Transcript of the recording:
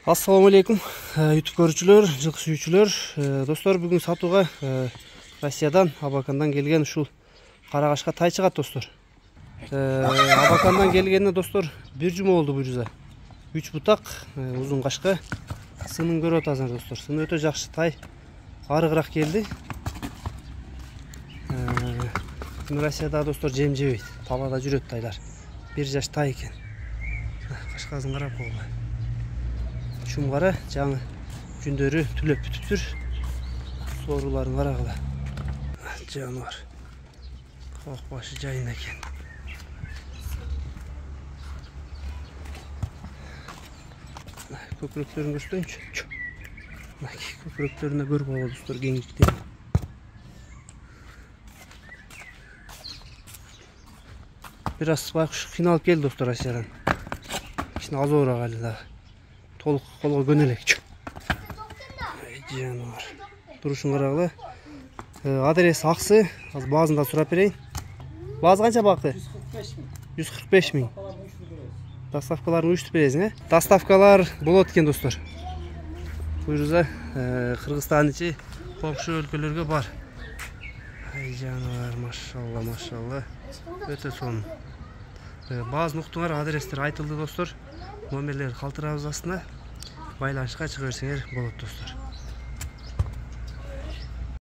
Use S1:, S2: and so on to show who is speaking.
S1: Assalamu alaikum YouTube көрүүчүлөр, жылкы сүйүүчүлөр. Достор, бүгүн сатууга Россиядан, Абакандан келген ушул карагашка тай чыгат, достор. Абакандан келгенине, достор, бир жума болду бул жерде. 3 бутак, узун кашка. Сынын көрүп атасыңар, достор. Сын өтө жакшы тай. Арыгыраак келди. Россияда, достор, жем жебейт. Талада жүрөт тайлар. 1 жаш тай экен. Кашкасын карап койгула. Шумгара жаңы жүндөрү түлөп бүтүптүр. Сооруларын карагыла. Жаныбар. Кок башы жайын экен. Көкүрөктөрүн көрсөтөйүнчү. Көкүрөктөрүнө көрүп алалы, достор, кеңдиктери. Бир аз байкуш кыйналып келди, достор, Россиядан. Кичине азыраак эле дагы. Толук колго көнелек. Жаныбар. Турушун карагыла. Адрес аксы, азыр баазында сурап берейин. Бааз канча бакты? 145 миң. Доставкаларын уюштуруп бересиң, Доставкалар болот экен, достор. Бул жерде Кыргызстан ичи кокшу өлкөлөргө бар. Жаныбар, машалла, машалла. Өтө сонун. Баазын уктуңар, адрестер айтылды, достор. Номерлер калтырабыз астына. Байланышка чыга берсеңер болот, достор.